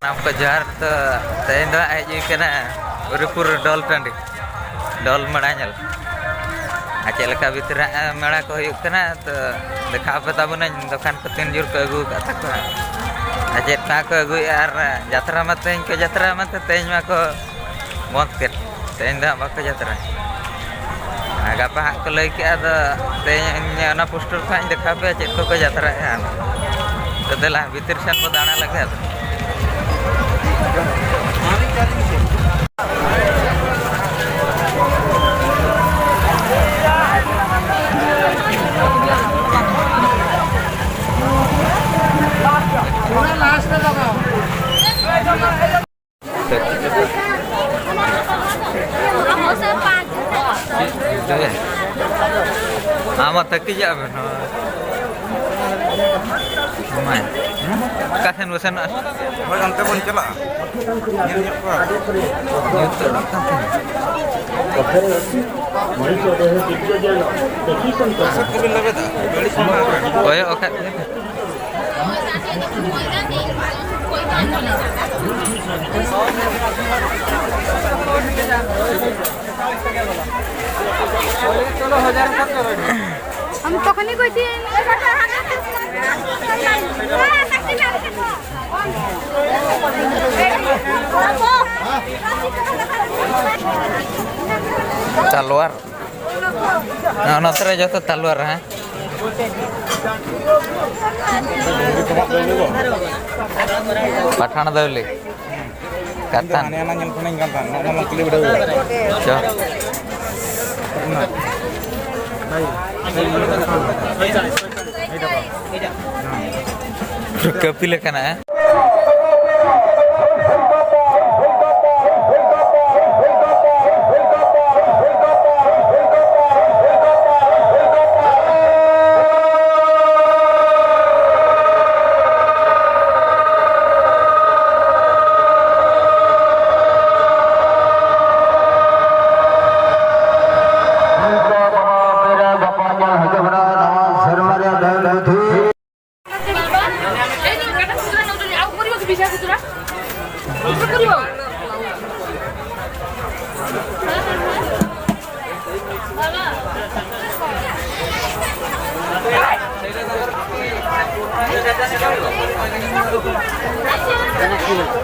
Nam kejar tuh tenda aja kena uripur dol tandi dol meranyal. Aceh leka bitra merah ko yuk kena tuh dekha apa tabunnya dokan ketinjur ke agu kata ko. Aceh tak ke agu ar jatra mate ke jatra mate tenya ko monket tenda baka jatra. Agak apa kalau ada tenya na poster kan dekha apa aceh ko jatra ya. Setelah bitir san podana lagi ada. Amat tak kerja apa? Lumayan. Kasen usan as. Hoy ante pun chala. Nyok ko. Sakurin labe ta. Beli sama. Koyo okat. हम तखनी कइছি Taluar. Nah, notere joto taluar ha. Pathan dawli. Katan. Ane ana nyel pening kan tan. Ngomong kili udah. Jo. Kepilih kan ya?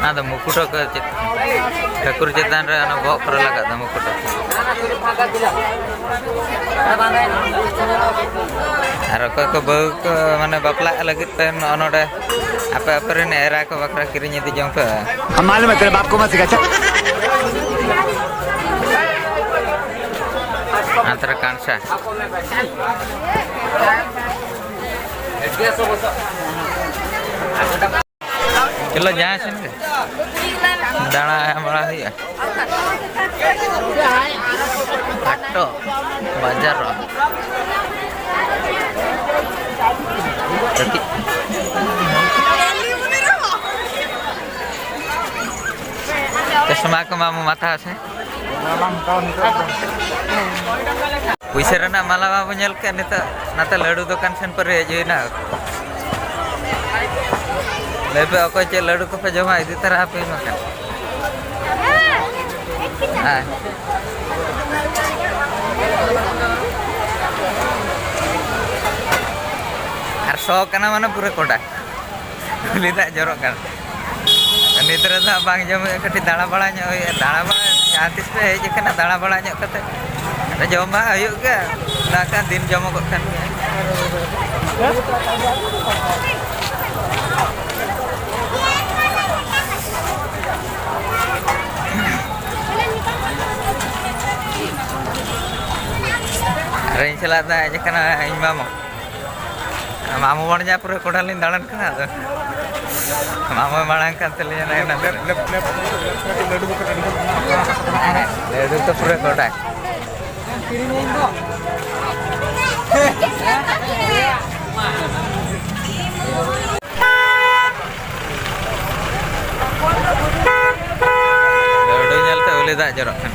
Ada mukuto ke kakur cetan re ano bawa per laga ada mukuto. Aro ke bau ke mana bapla lagi ten ono deh apa ini era ke bakra kirinya di jong ke. हम मालूम है तेरे बाप को मत सिखा चल Antara kansa. Kilo jangan sini. Dana malah ya. Atto, bajar. Tapi kesema ke mamu mata sih. Wisara nak malah apa nyelkan itu, nata ladu tu kan sen perih je nak. Lebih aku cek ladu ke pajama itu terah apa ini makan. Harso karena mana pura kodak, lihat jorok kan. Ini terasa bang jam ketik dana balanya, dana bala artis pe je kena dana balanya kata. Ada jom ayo ke, nak kan din jom kok kan. Hari selatan aja kena imamu. Mamu warnanya pura kodalin dalan kena tu. Mamu malangkan telinya naik nanti. Ledu tu pura kodak. Ledu nyal tu boleh tak jorok kan?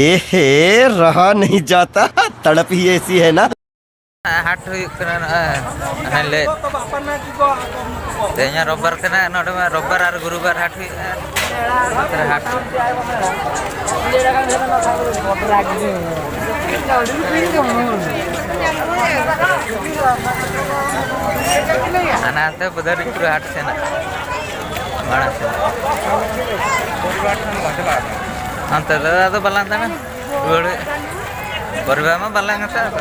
एहे रहा नहीं जाता तड़प ही ऐसी है ना Hat huyuk kena ane le. Tehnya robar kena node mah robar ar gurubar hat huyuk. Matra hat. Anak teh benar itu hat sena. Mana sih? Ante dah tu balang tanah. Dua. Berbama balang apa?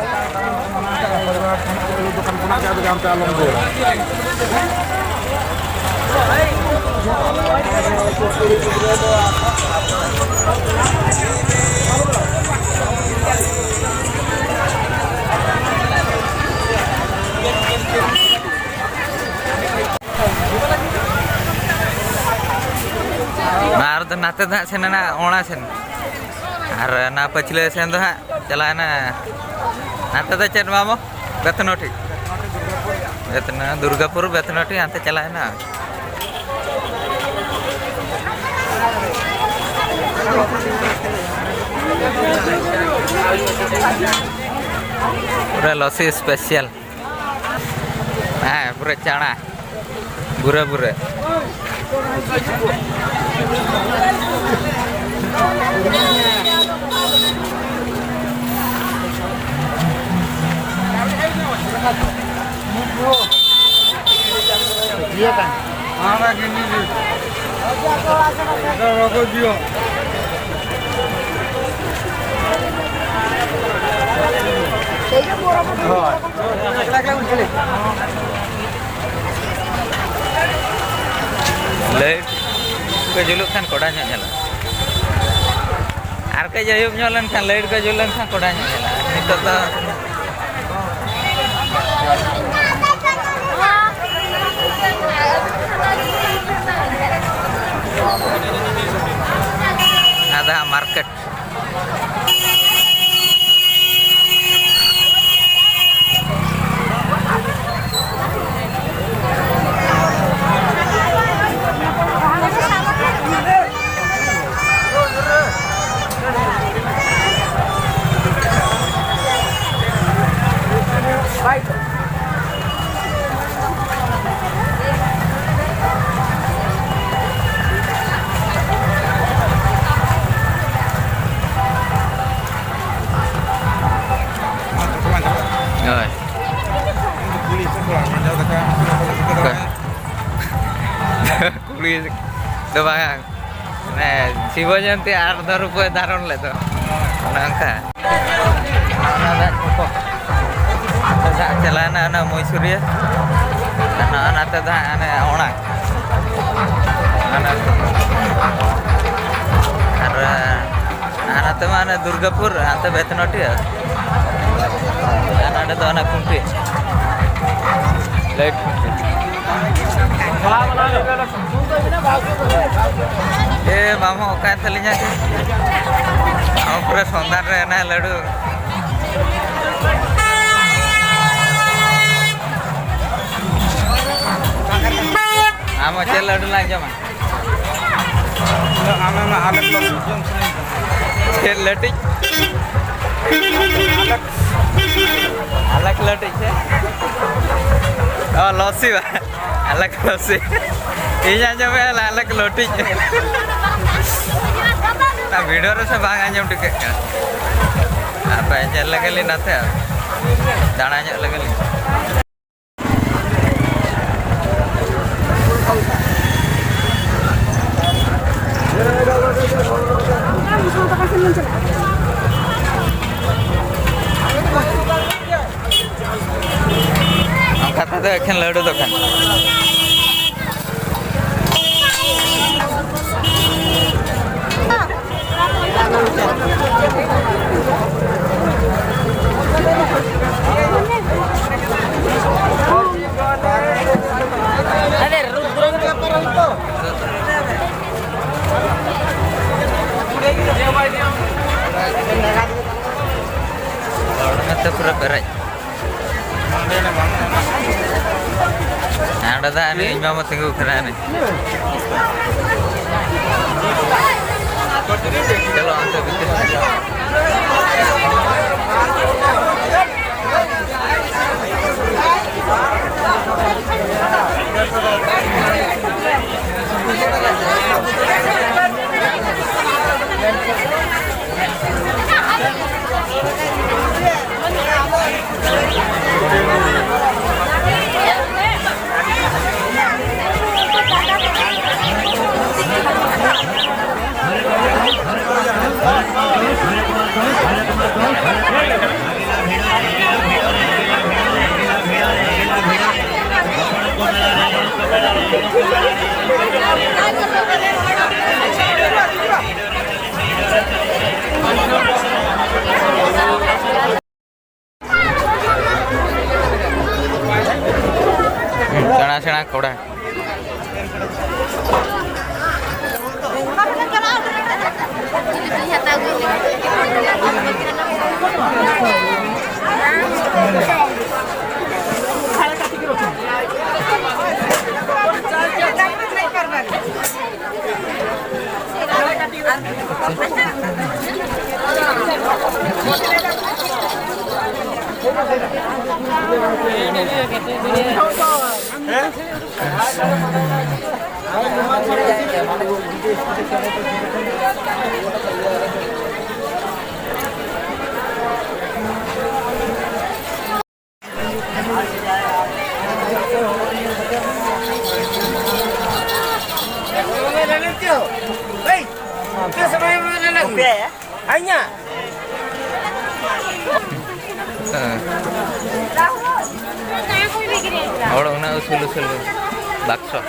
Bukan pernah ada sampai Alonggo. Nah, tu nate dah sen na ona sen. Ar na pachle sen tu ha chalana. Nate dah chen mamo Bethnoti. Betna Durgapur Bethnoti ante chalana. Pura losi spesial. Nah, pura cana. Bura-bura. Iya kan? Mana gini sih? Ada rokok juga. Light ke juluk kan kodanya nyala. Ar ke jayub nyolan kan light ke julan kan kodanya nyala. Itu tuh ada market. Rồi. Kuli do bang. Nah, Siwa janti arda rupiah daron le to. Nangka. Ada kok. Ada celana ana Moisuria. Ana tada ana ona. Ana. Ana tama ana Durgapur, anta Bethnoti ya. Ada tuh anak kunti. Light kunti. Mama okan telinya sih. Aku pura sondar na ladu. Amo cel ladu lagi mah. Ame mah alek lo jom sini. Cel letik. Alak letik sih. Oh losi bah. Alak losi. Iya coba alak lotik. Nah video rasa bangannya udah kayak. Apa aja lagi nanti. Dananya lagi. Kata tu akan ladu tu kan. Orang itu pura berat. Ada dah ni, mama tengok kerana ni. Chalo ante bitir. Sena koda. Hanya. Ahora una usul bakso.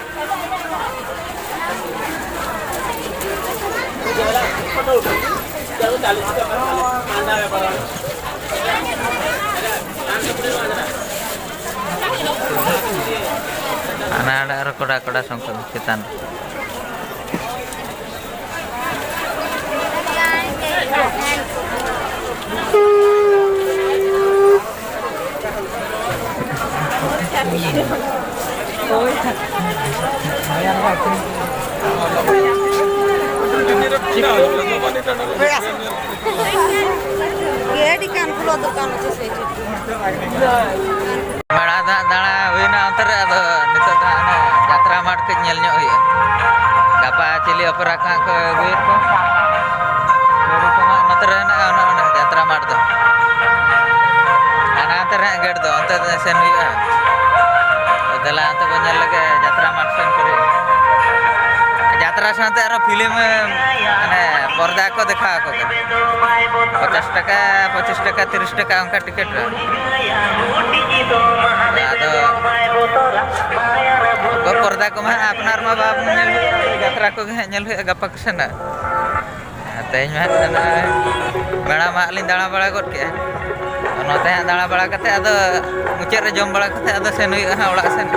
Anak ada koda songkol kitan. Mara dana wina antar ado nito dana jatra mart ke nyel nyok ya. Gapa cili opera ka ke wir ko. Baru koma antar ana jatra mart do. Ana antar ged do antar sen wi a. Dala antar ko nyel ke jatra mart sen kore. Jatra sante aro film ane porda ko dekha ko. 50 টাকা 25 টাকা 30 টাকা অঙ্কা ticket ᱟᱫᱚ ᱯᱚᱨᱫᱟ ᱠᱚ ᱢᱟ ᱟᱯᱱᱟᱨ ᱢᱟ ᱵᱟᱵ ᱧᱮᱞ ᱡᱟᱛᱨᱟ ᱠᱚ ᱜᱮ ᱧᱮᱞ ᱦᱩᱭᱩᱜᱼᱟ ᱜᱟᱯᱟ ᱠᱚ ᱥᱮᱱᱟ ᱛᱮᱦᱮᱧ ᱢᱟ ᱢᱮᱲᱟ ᱢᱟ ᱞᱤᱧ ᱫᱟᱬᱟ ᱵᱟᱲᱟ ᱜᱚᱫ ᱠᱮᱜᱼᱟ ᱱᱚᱛᱮ ᱦᱟᱸᱜ ᱫᱟᱬᱟ ᱵᱟᱲᱟ ᱠᱟᱛᱮ ᱟᱫᱚ ᱢᱩᱪᱟᱹᱫ ᱨᱮ ᱡᱚᱢ ᱵᱟᱲᱟ ᱠᱟᱛᱮ ᱟᱫᱚ ᱥᱮᱱ ᱦᱩᱭᱩᱜᱼᱟ ᱦᱟᱸᱜ ᱚᱲᱟᱜ ᱥᱮᱱ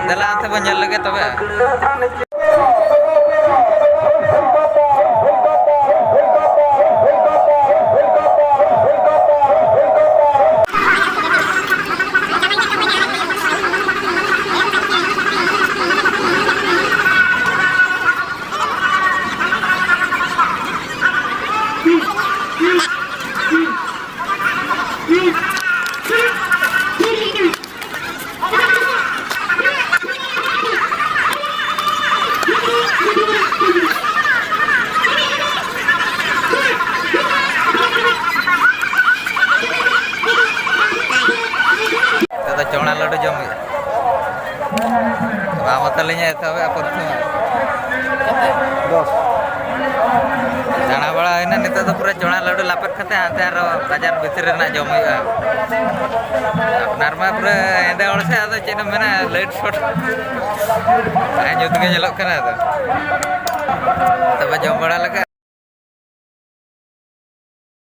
ᱫᱮᱞᱟ ᱚᱱᱛᱮ ᱵᱚᱱ ᱧᱮᱞ ᱞᱮᱜᱮ ᱛᱚᱵᱮ चौड़ा लड्डू जम बतालिए तब दाणा बड़ा होना नित तो पूरा चौड़ा लड्डू लापेट खाते हाते बाजार भितर जम अपनार मा पूरा हेदे हड़ से आदो चेद मेना लाइट शॉट जुत गे तब जम बड़ा लगे